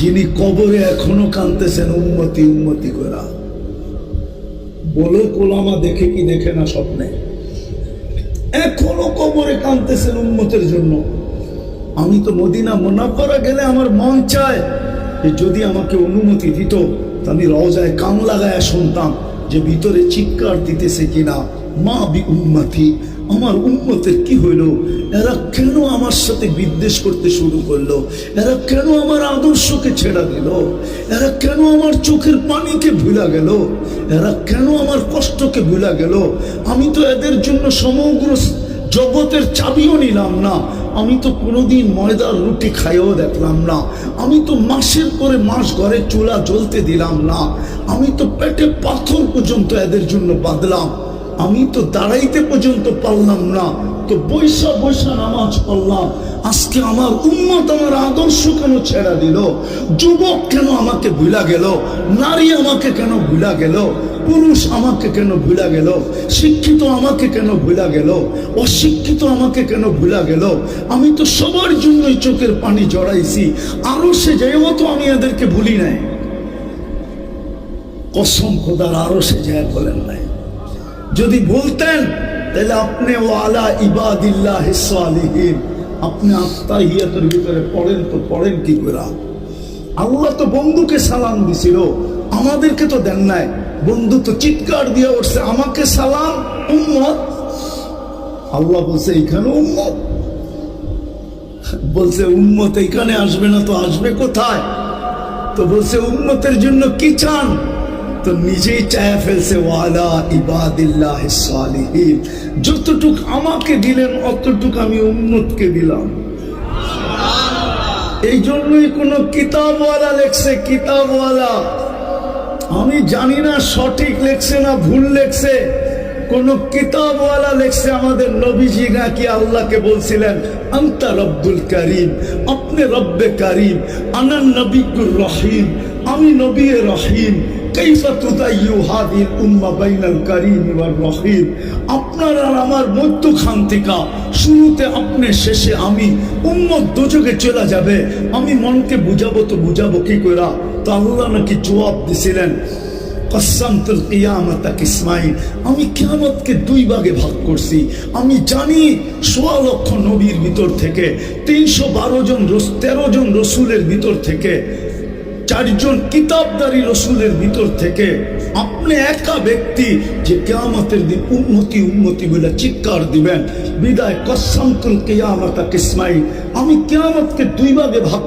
যিনি কবরে এখনো কাঁদতেছেন উম্মতি উম্মতি করা। বলো কোলামা দেখে কি দেখে না স্বপ্নে? এখনো কবরে কাঁদতেছেন উম্মতের জন্য। আমি তো মদিনা মুনাফফারা গেলে আমার মন চায় যে যদি আমাকে অনুমতি দিত তা আমি রওজায় কান লাগায় শুনতাম যে ভিতরে চিৎকার দিতেছে কিনা, মা বি উম্মতি, আমার উম্মতের কি হইল, এরা কেন আমার সাথে বিদ্বেষ করতে শুরু করলো, এরা কেন আমার আদর্শকে ছেড়া দিল, এরা কেন আমার চোখের পানিকে ভুলা গেল, এরা কেন আমার কষ্টকে ভুলা গেল। আমি তো এদের জন্য সমগ্র জগতের চাবিও নিলাম না, আমি তো কোনোদিন ময়দার রুটি খাইও দেখলাম না, আমি তো মাসের পরে মাস ঘরে চুলা জ্বলতে দিলাম না, আমি তো পেটে পাথর পর্যন্ত এদের জন্য বাঁধলাম, আমি তো দাঁড়াইতে পর্যন্ত পারলাম না, তো বৈশা বৈশা নামাজ পড়লাম। আজকে আমার উম্মত আমার আদর্শ কেন ছেড়া দিল? যুবক কেন আমাকে ভুলা গেল? নারী আমাকে কেন ভুলা গেল? পুরুষ আমাকে কেন ভুলা গেল? শিক্ষিত আমাকে কেন ভুলা গেল? অশিক্ষিত আমাকে কেন ভুলা গেল? আমি তো সবার জন্যই চোখের পানি জড়াইছি, আরো সে যাইও তো আমি এদেরকে ভুলি নাই। কসম খোদার, আরো সে যায় বলেন নাই। যদি বলতেন তাহলে আপনি ওয়ালা ইবাদিল্লাহ সালিহিন, আপনি আত্তাহিয়াতের ভিতরে পড়েন তো পড়েন কি করে? আল্লাহ তো বন্ধুকে সালাম দিছিল, আমাদেরকে তো দেন নাই। বন্ধু তো চিৎকার দিয়ে উঠছে, আমাকে সালাম উম্মত। আল্লাহ বলছে এইখানে উম্মত, বলছে উম্মত এইখানে আসবে না তো আসবে কোথায়? তো বলছে উম্মতের জন্য কি চান? তো নিজেই চায়া ফেলছে ওয়ালা ইবাদিল্লাহ সালিহিন, যতটুক আমাকে দিলেন অতটুক আমি উম্মতকে দিলাম। এই জন্যই কোন কিতাবওয়ালা লেখছে, কিতাবওয়ালা, আমি জানি না সঠিক লেখছে না ভুল লেখছে, কোন কিতাবওয়ালা লেখছে আমাদের নবীজি নাকি আল্লাহকে বলছিলেন আনতা রব্বুল করিম, আপনি রব্বে করিম, আনান নবিয়ুর রহিম, আমি নবী রহিম, কাইফা তুদাইয়ু হাদিল উম্মাহ বাইনাল করিম ওয়ার রহিম। আপনার আর আমার মধ্যখান্তিকা, শুরুতে আপনি শেষে আমি, উম্মত দোজখে চলে যাবে, আমি মনকে বুঝাবো তো বুঝাবো কি করে? তো আল্লাহ নাকি জবাব দিছিলেন কসসামতুল কিয়ামাতা কিসমাইন, আমি কিয়ামতকে দুই ভাগে ভাগ করছি। আমি জানি ১৬ লক্ষ নবীর ভিতর থেকে ৩১২ জন রসুলের ভিতর থেকে ৪ জন কিতাবদারি রসুলের ভিতর থেকে আপনি একা ব্যক্তি যে কিয়ামতের দিন উম্মতি উম্মতি বলে চিৎকার দিবেন। বিদায় কসসামতুল কিয়ামাতা কিসমাইন, আমি কিয়ামতকে দুই ভাগে ভাগ